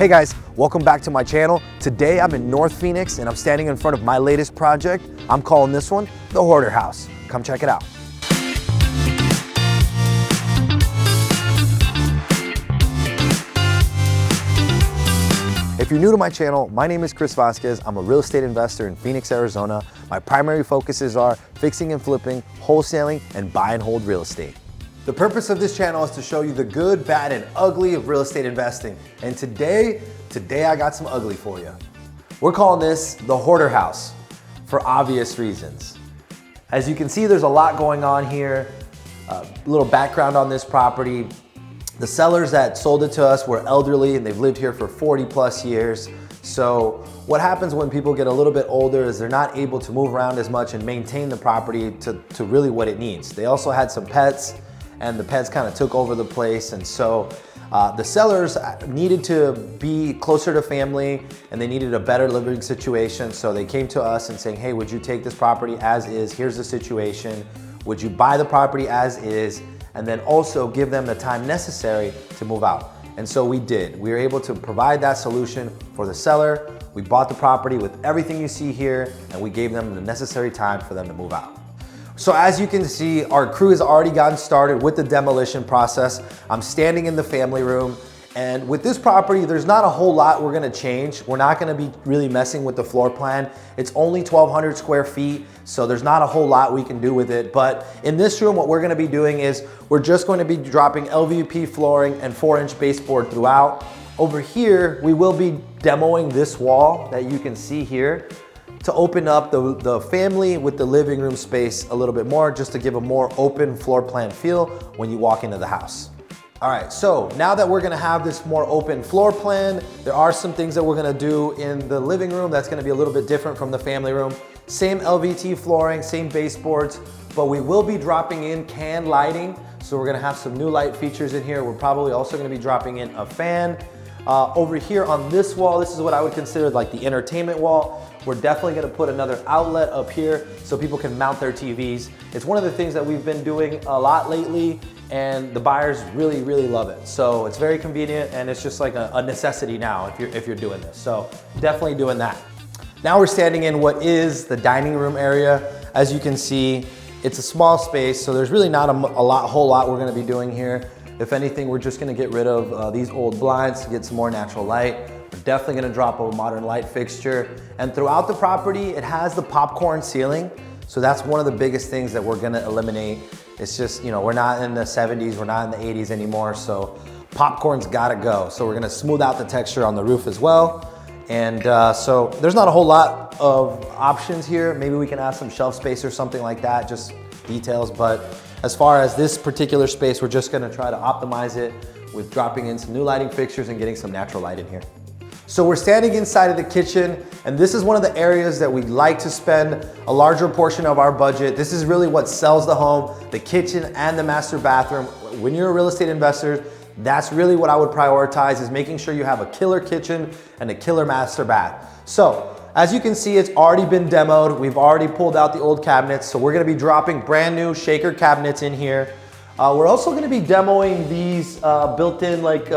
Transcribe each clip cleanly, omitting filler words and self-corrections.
Hey guys, welcome back to my channel. Today I'm in North Phoenix and I'm standing in front of my latest project. I'm calling this one the Hoarder House. Come check it out. If you're new to my channel, my name is Chris Vasquez. I'm a real estate investor in Phoenix, Arizona. My primary focuses are fixing and flipping, wholesaling, and buy and hold real estate. The purpose of this channel is to show you the good, bad, and ugly of real estate investing. And today I got some ugly for you. We're calling this the Hoarder House for obvious reasons. As you can see, there's a lot going on here. A little background on this property. The sellers that sold it to us were elderly and they've lived here for 40 plus years. So what happens when people get a little bit older is they're not able to move around as much and maintain the property to really what it needs. They also had some pets and the pets kind of took over the place. And so the sellers needed to be closer to family and they needed a better living situation. So they came to us and saying, hey, would you take this property as is? Here's the situation. Would you buy the property as is? And then also give them the time necessary to move out. And so we did. We were able to provide that solution for the seller. We bought the property with everything you see here and we gave them the necessary time for them to move out. So as you can see, our crew has already gotten started with the demolition process. I'm standing in the family room, and with this property, there's not a whole lot we're gonna change. We're not gonna be really messing with the floor plan. It's only 1,200 square feet, so there's not a whole lot we can do with it. But in this room, what we're gonna be doing is we're just going to be dropping LVP flooring and 4-inch baseboard throughout. Over here, we will be demoing this wall that you can see here, to open up the family with the living room space a little bit more, just to give a more open floor plan feel when you walk into the house. All right, so now that we're gonna have this more open floor plan, there are some things that we're gonna do in the living room that's gonna be a little bit different from the family room. Same LVT flooring, same baseboards, but we will be dropping in can lighting. So we're gonna have some new light features in here. We're probably also gonna be dropping in a fan. Over here on this wall, this is what I would consider like the entertainment wall. We're definitely gonna put another outlet up here so people can mount their TVs. It's one of the things that we've been doing a lot lately and the buyers really, really love it. So it's very convenient and it's just like a necessity now if you're doing this. So definitely doing that. Now we're standing in what is the dining room area. As you can see, it's a small space, so there's really not a whole lot we're gonna be doing here. If anything, we're just gonna get rid of these old blinds to get some more natural light. We're definitely gonna drop a modern light fixture. And throughout the property, it has the popcorn ceiling. So that's one of the biggest things that we're gonna eliminate. It's just, you know, we're not in the 70s, we're not in the 80s anymore, so popcorn's gotta go. So we're gonna smooth out the texture on the roof as well. And so there's not a whole lot of options here. Maybe we can add some shelf space or something like that, just details. But as far as this particular space, we're just gonna try to optimize it with dropping in some new lighting fixtures and getting some natural light in here. So we're standing inside of the kitchen, and this is one of the areas that we'd like to spend a larger portion of our budget. This is really what sells the home, the kitchen and the master bathroom. When you're a real estate investor, that's really what I would prioritize, is making sure you have a killer kitchen and a killer master bath. So as you can see, it's already been demoed. We've already pulled out the old cabinets. So we're gonna be dropping brand new shaker cabinets in here. We're also gonna be demoing these built-in like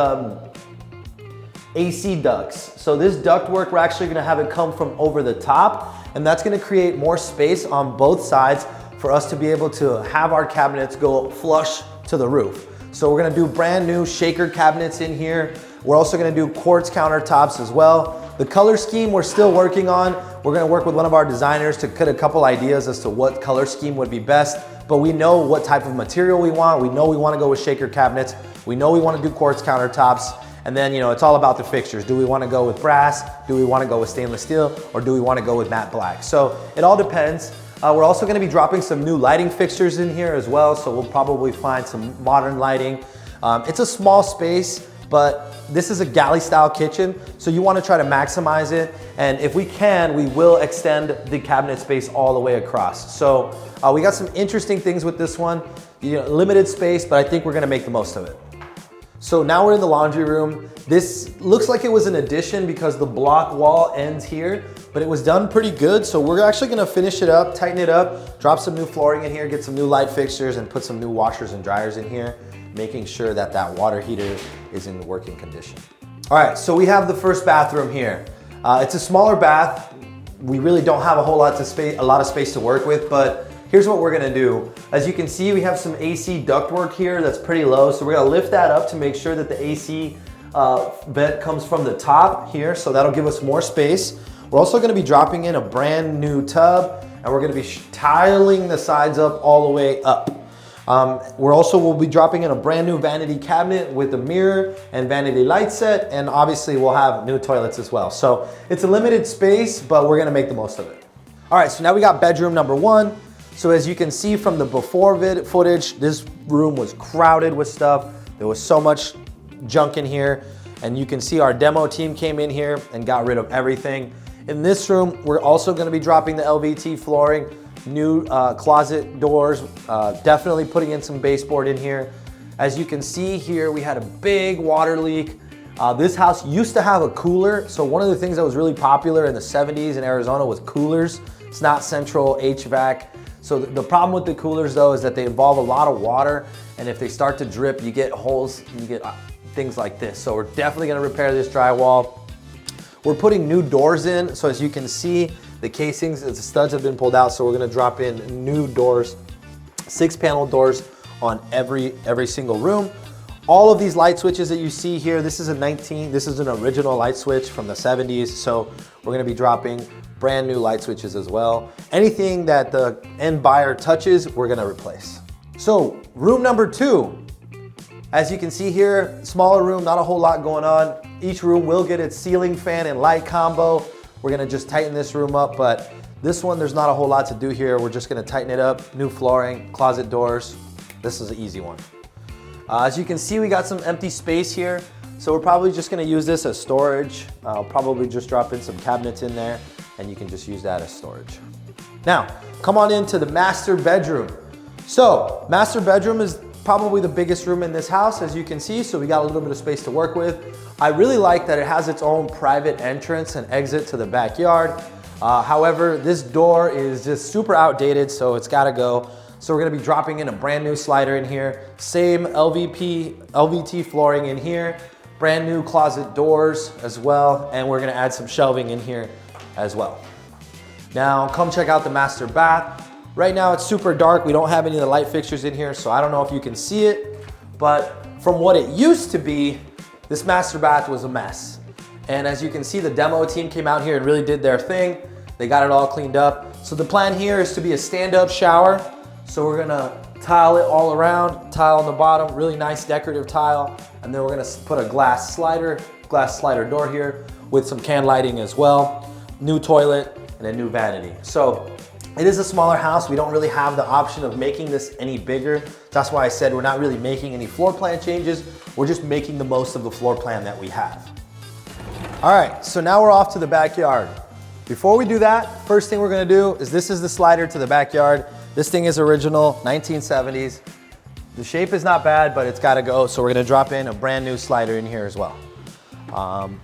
AC ducts. So this ductwork, we're actually gonna have it come from over the top, and that's gonna create more space on both sides for us to be able to have our cabinets go flush to the roof. So we're gonna do brand new shaker cabinets in here. We're also gonna do quartz countertops as well. The color scheme we're still working on. We're gonna work with one of our designers to cut a couple ideas as to what color scheme would be best, but we know what type of material we want. We know we wanna go with shaker cabinets. We know we wanna do quartz countertops. And then, you know, it's all about the fixtures. Do we wanna go with brass? Do we wanna go with stainless steel? Or do we wanna go with matte black? So it all depends. We're also gonna be dropping some new lighting fixtures in here as well. So we'll probably find some modern lighting. It's a small space, but this is a galley style kitchen. So you wanna try to maximize it. And if we can, we will extend the cabinet space all the way across. So we got some interesting things with this one. You know, limited space, but I think we're gonna make the most of it. So now we're in the laundry room. This looks like it was an addition because the block wall ends here, but it was done pretty good. So we're actually gonna finish it up, tighten it up, drop some new flooring in here, get some new light fixtures, and put some new washers and dryers in here, making sure that that water heater is in working condition. All right, so we have the first bathroom here. It's a smaller bath. We really don't have a whole lot of space to work with, but here's what we're gonna do. As you can see, we have some AC ductwork here that's pretty low, so we're gonna lift that up to make sure that the AC vent comes from the top here, so that'll give us more space. We're also gonna be dropping in a brand new tub, and we're gonna be tiling the sides up all the way up. We'll be dropping in a brand new vanity cabinet with a mirror and vanity light set, and obviously we'll have new toilets as well. So it's a limited space, but we're gonna make the most of it. All right, so now we got bedroom number 1. So as you can see from the before footage, this room was crowded with stuff. There was so much junk in here, and you can see our demo team came in here and got rid of everything. In this room, we're also gonna be dropping the LVT flooring, new closet doors, definitely putting in some baseboard in here. As you can see here, we had a big water leak. This house used to have a cooler. So one of the things that was really popular in the 70s in Arizona was coolers. It's not central HVAC. So the problem with the coolers though is that they involve a lot of water, and if they start to drip, you get holes, you get things like this. So we're definitely gonna repair this drywall. We're putting new doors in. So as you can see, the casings, the studs have been pulled out, so we're gonna drop in new doors, 6-panel doors on every single room. All of these light switches that you see here, this is an original light switch from the 70s, so we're gonna be dropping brand new light switches as well. Anything that the end buyer touches, we're gonna replace. So room number 2, as you can see here, smaller room, not a whole lot going on. Each room will get its ceiling fan and light combo. We're gonna just tighten this room up, but this one, there's not a whole lot to do here. We're just gonna tighten it up, new flooring, closet doors. This is an easy one. As you can see, we got some empty space here. So we're probably just gonna use this as storage. I'll probably just drop in some cabinets in there, and you can just use that as storage. Now, come on into the master bedroom. So, master bedroom is probably the biggest room in this house, as you can see, so we got a little bit of space to work with. I really like that it has its own private entrance and exit to the backyard. However, this door is just super outdated, so it's gotta go. So we're gonna be dropping in a brand new slider in here, same LVT flooring in here, brand new closet doors as well, and we're gonna add some shelving in here as well. Now, come check out the master bath. Right now it's super dark. We don't have any of the light fixtures in here, so I don't know if you can see it, but from what it used to be, this master bath was a mess. And as you can see, the demo team came out here and really did their thing. They got it all cleaned up. So the plan here is to be a stand-up shower. So we're gonna tile it all around, tile on the bottom, really nice decorative tile. And then we're gonna put a glass slider door here with some can lighting as well. New toilet and a new vanity. So it is a smaller house. We don't really have the option of making this any bigger. That's why I said we're not really making any floor plan changes. We're just making the most of the floor plan that we have. All right, so now we're off to the backyard. Before we do that, first thing we're gonna do is this is the slider to the backyard. This thing is original, 1970s. The shape is not bad, but it's gotta go. So we're gonna drop in a brand new slider in here as well.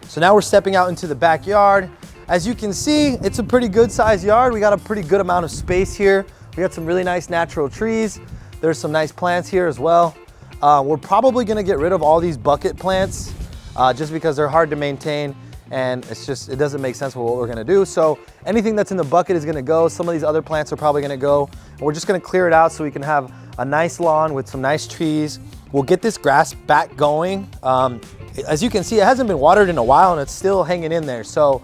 So now we're stepping out into the backyard. As you can see, it's a pretty good sized yard. We got a pretty good amount of space here. We got some really nice natural trees. There's some nice plants here as well. We're probably gonna get rid of all these bucket plants just because they're hard to maintain, and it doesn't make sense for what we're gonna do. So anything that's in the bucket is gonna go. Some of these other plants are probably gonna go. And we're just gonna clear it out so we can have a nice lawn with some nice trees. We'll get this grass back going. As you can see, it hasn't been watered in a while and it's still hanging in there. So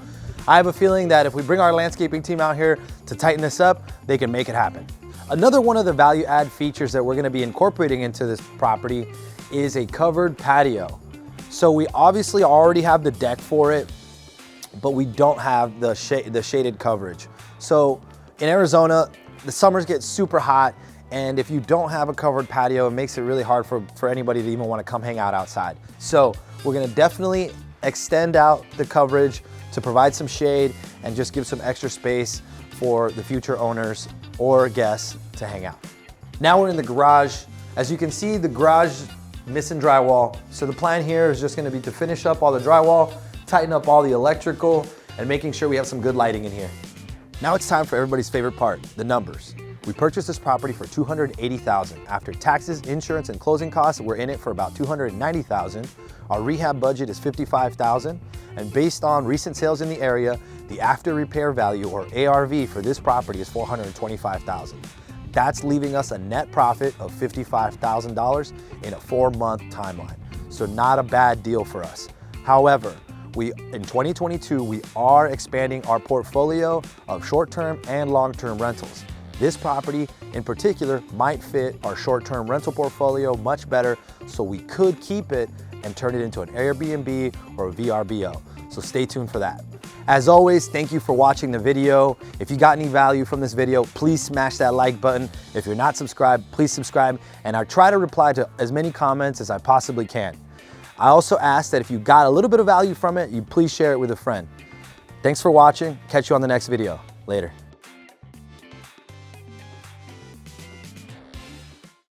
I have a feeling that if we bring our landscaping team out here to tighten this up, they can make it happen. Another one of the value add features that we're gonna be incorporating into this property is a covered patio. So we obviously already have the deck for it, but we don't have the shaded coverage. So in Arizona, the summers get super hot, and if you don't have a covered patio, it makes it really hard for anybody to even wanna come hang out outside. So we're gonna definitely extend out the coverage to provide some shade and just give some extra space for the future owners or guests to hang out. Now we're in the garage. As you can see, the garage missing drywall. So the plan here is just gonna be to finish up all the drywall, tighten up all the electrical, and making sure we have some good lighting in here. Now it's time for everybody's favorite part, the numbers. We purchased this property for $280,000. After taxes, insurance, and closing costs, we're in it for about $290,000. Our rehab budget is $55,000, and based on recent sales in the area, the after repair value, or ARV, for this property is $425,000. That's leaving us a net profit of $55,000 in a 4-month timeline. So not a bad deal for us. However, in 2022, we are expanding our portfolio of short-term and long-term rentals. This property in particular might fit our short-term rental portfolio much better, so we could keep it and turn it into an Airbnb or a VRBO. So stay tuned for that. As always, thank you for watching the video. If you got any value from this video, please smash that like button. If you're not subscribed, please subscribe, and I try to reply to as many comments as I possibly can. I also ask that if you got a little bit of value from it, you please share it with a friend. Thanks for watching. Catch you on the next video. Later.